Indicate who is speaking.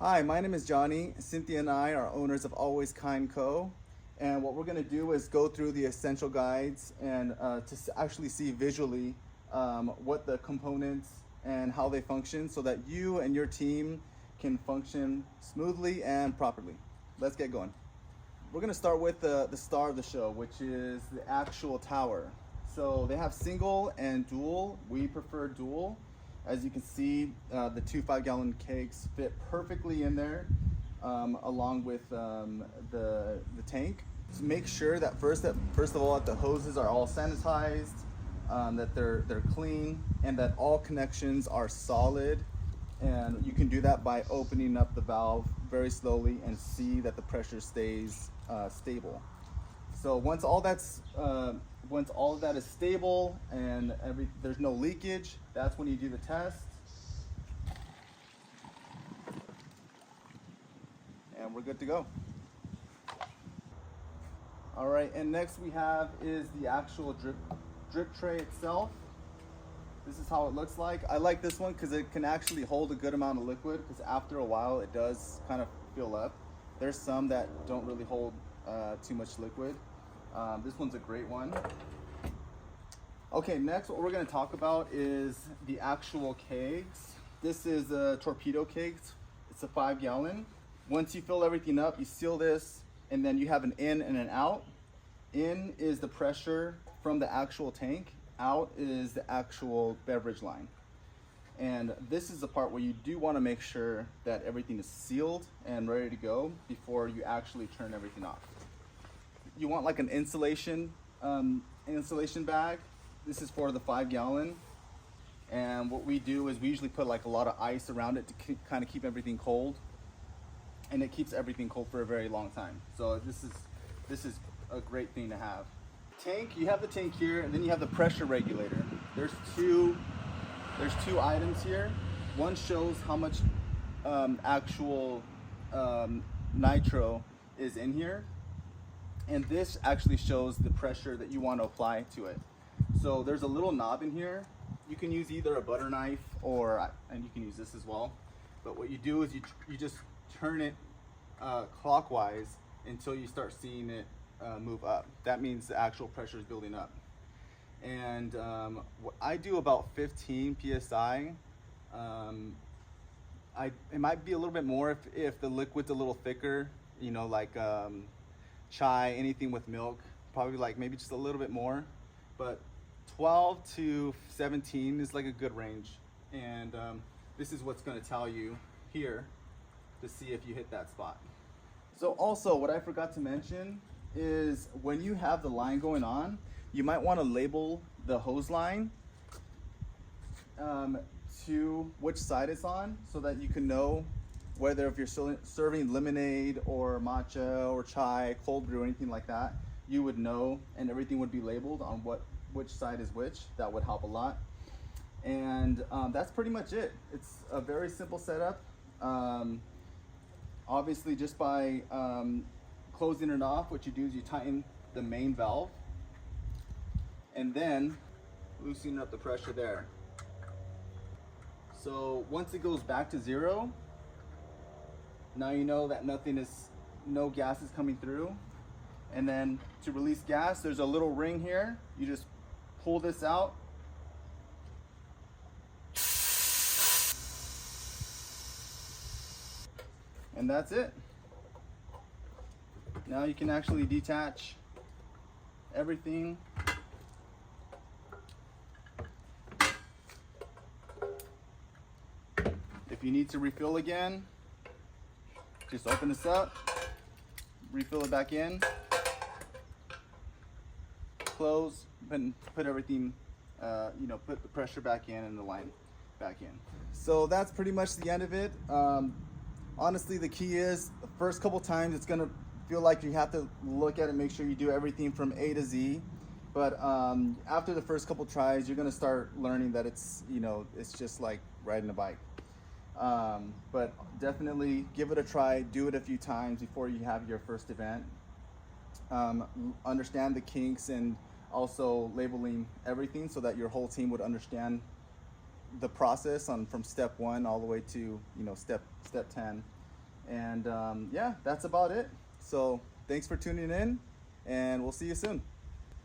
Speaker 1: Hi, my name is Johnny. Cynthia and I are owners of Always Kind Co. And what we're going to do is go through the essential guides and actually see visually what the components and how they function so that you and your team can function smoothly and properly. Let's get going. We're going to start with the star of the show, which is the actual tower. So they have single and dual. We prefer dual. As you can see, the two 5-gallon kegs fit perfectly in there, along with the tank. So make sure that first of all that the hoses are all sanitized, that they're clean, and that all connections are solid. And you can do that by opening up the valve very slowly and see that the pressure stays stable. So once all of that is stable and there's no leakage, that's when you do the test. And we're good to go. All right, and next we have is the actual drip tray itself. This is how it looks like. I like this one because it can actually hold a good amount of liquid, because after a while it does kind of fill up. There's some that don't really hold too much liquid. This one's a great one. Okay, next what we're going to talk about is the actual kegs. This is a torpedo kegs. It's a 5-gallon. Once you fill everything up, you seal this, and then you have an in and an out. In is the pressure from the actual tank. Out is the actual beverage line. And this is the part where you do want to make sure that everything is sealed and ready to go before you actually turn everything off. You want like an insulation bag. This is for the 5-gallon. And what we do is we usually put like a lot of ice around it to kind of keep everything cold. And it keeps everything cold for a very long time. So this is a great thing to have. Tank, you have the tank here, and then you have the pressure regulator. There's two items here. One shows how much actual nitro is in here, and this actually shows the pressure that you want to apply to it. So there's a little knob in here. You can use either a butter knife and you can use this as well. But what you do is you just turn it clockwise until you start seeing it move up. That means the actual pressure is building up. And I do about 15 psi. It might be a little bit more if the liquid's a little thicker, you know, like chai, anything with milk, probably like maybe just a little bit more. But 12 to 17 is like a good range. And this is what's going to tell you here to see if you hit that spot. So also, what I forgot to mention is when you have the line going on, you might want to label the hose line to which side it's on, so that you can know whether if you're serving lemonade or matcha or chai, cold brew, or anything like that, you would know, and everything would be labeled on which side is which. That would help a lot. And that's pretty much it. It's a very simple setup. Obviously, just by closing it off, what you do is you tighten the main valve and then loosening up the pressure there. So once it goes back to 0, now you know that no gas is coming through. And then to release gas, there's a little ring here. You just pull this out. And that's it. Now you can actually detach everything. If you need to refill again, just open this up, refill it back in, close, put everything, put the pressure back in and the line back in. So that's pretty much the end of it. Honestly, the key is the first couple times it's gonna feel like you have to look at it, make sure you do everything from A to Z. But after the first couple tries, you're gonna start learning that it's just like riding a bike. But definitely give it a try, do it a few times before you have your first event. Understand the kinks and also labeling everything so that your whole team would understand the process from step 1 all the way to step 10. And yeah, that's about it. So thanks for tuning in, and we'll see you soon.